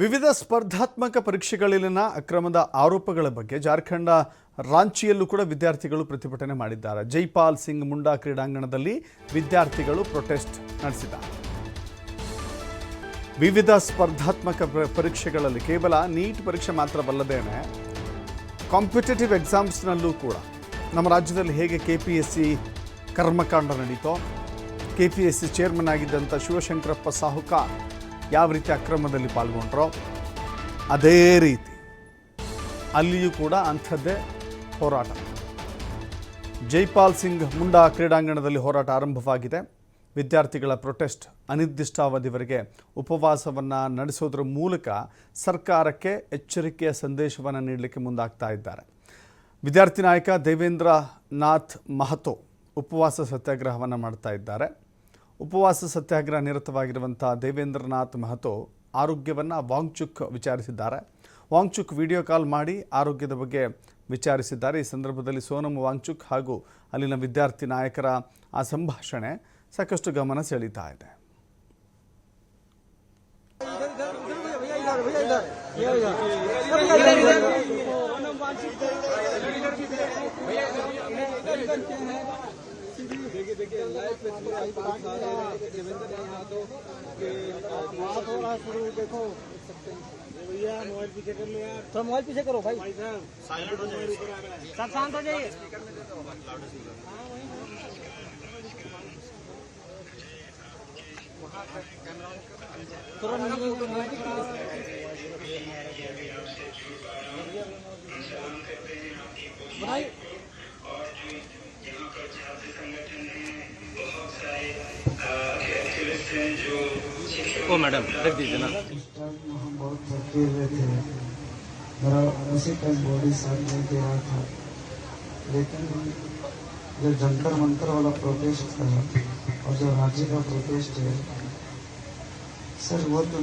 ವಿವಿಧ ಸ್ಪರ್ಧಾತ್ಮಕ ಪರೀಕ್ಷೆಗಳಲ್ಲಿನ ಅಕ್ರಮದ ಆರೋಪಗಳ ಬಗ್ಗೆ ಜಾರ್ಖಂಡ್ ರಾಂಚಿಯಲ್ಲೂ ಕೂಡ ವಿದ್ಯಾರ್ಥಿಗಳು ಪ್ರತಿಭಟನೆ ಮಾಡಿದ್ದಾರೆ. ಜೈಪಾಲ್ ಸಿಂಗ್ ಮುಂಡಾ ಕ್ರೀಡಾಂಗಣದಲ್ಲಿ ವಿದ್ಯಾರ್ಥಿಗಳು ಪ್ರೊಟೆಸ್ಟ್ ನಡೆಸಿದ್ದಾರೆ. ವಿವಿಧ ಸ್ಪರ್ಧಾತ್ಮಕ ಪರೀಕ್ಷೆಗಳಲ್ಲಿ ಕೇವಲ ನೀಟ್ ಪರೀಕ್ಷೆ ಮಾತ್ರವಲ್ಲದೇನೆ ಕಾಂಪಿಟೇಟಿವ್ ಎಕ್ಸಾಮ್ಸ್ನಲ್ಲೂ ಕೂಡ ನಮ್ಮ ರಾಜ್ಯದಲ್ಲಿ ಹೇಗೆ KPSC ಕರ್ಮಕಾಂಡ ನಡೀತೋ, KPSC ಚೇರ್ಮನ್ ಆಗಿದ್ದಂಥ ಶಿವಶಂಕರಪ್ಪ ಸಾಹುಕಾರ್ ಯಾವ ರೀತಿ ಅಕ್ರಮದಲ್ಲಿ ಪಾಲ್ಗೊಂಡ್ರೋ ಅದೇ ರೀತಿ ಅಲ್ಲಿಯೂ ಕೂಡ ಅಂಥದ್ದೇ ಹೋರಾಟ. ಜೈಪಾಲ್ ಸಿಂಗ್ ಮುಂಡಾ ಕ್ರೀಡಾಂಗಣದಲ್ಲಿ ಹೋರಾಟ ಆರಂಭವಾಗಿದೆ. ವಿದ್ಯಾರ್ಥಿಗಳ ಪ್ರೊಟೆಸ್ಟ್ ಅನಿರ್ದಿಷ್ಟಾವಧಿವರೆಗೆ ಉಪವಾಸವನ್ನು ನಡೆಸೋದ್ರ ಮೂಲಕ ಸರ್ಕಾರಕ್ಕೆ ಎಚ್ಚರಿಕೆಯ ಸಂದೇಶವನ್ನು ನೀಡಲಿಕ್ಕೆ ಮುಂದಾಗ್ತಾ ಇದ್ದಾರೆ. ವಿದ್ಯಾರ್ಥಿ ನಾಯಕ ದೇವೇಂದ್ರ ನಾಥ್ ಮಹತೋ ಉಪವಾಸ ಸತ್ಯಾಗ್ರಹವನ್ನು ಮಾಡ್ತಾ ಇದ್ದಾರೆ. ಉಪವಾಸ ಸತ್ಯಾಗ್ರಹ ನಿರತವಾಗಿರುವಂಥ ದೇವೇಂದ್ರನಾಥ್ ಮಹತೋ ಆರೋಗ್ಯವನ್ನು ವಾಂಗ್ಚುಕ್ ವಿಚಾರಿಸಿದ್ದಾರೆ. ವಾಂಗ್ಚುಕ್ ವಿಡಿಯೋ ಕಾಲ್ ಮಾಡಿ ಆರೋಗ್ಯದ ಬಗ್ಗೆ ವಿಚಾರಿಸಿದ್ದಾರೆ. ಈ ಸಂದರ್ಭದಲ್ಲಿ ಸೋನಮ್ ವಾಂಗ್ಚುಕ್ ಹಾಗೂ ಅಲ್ಲಿನ ವಿದ್ಯಾರ್ಥಿ ನಾಯಕರ ಆ ಸಂಭಾಷಣೆ ಸಾಕಷ್ಟು ಗಮನ ಸೆಳೀತಾ ಇದೆ. देखिए लाइव पे वहाँ थोड़ा शुरू देखो भैया मोबाइल पीछे कर लो यार, थोड़ा मोबाइल पीछे करो भाई साहब, साइलेंट हो जाइए, सब शांत हो जाइए. भाई ओ मैडम रख दीजिए ना. हम बहुत थके हुए थे, मेरा उसी टाइम बॉडी साथ नहीं दे रहा था, लेकिन जो जंतर मंतर वाला प्रोटेस्ट था और जो रांची का प्रोटेस्ट है सर, वो तो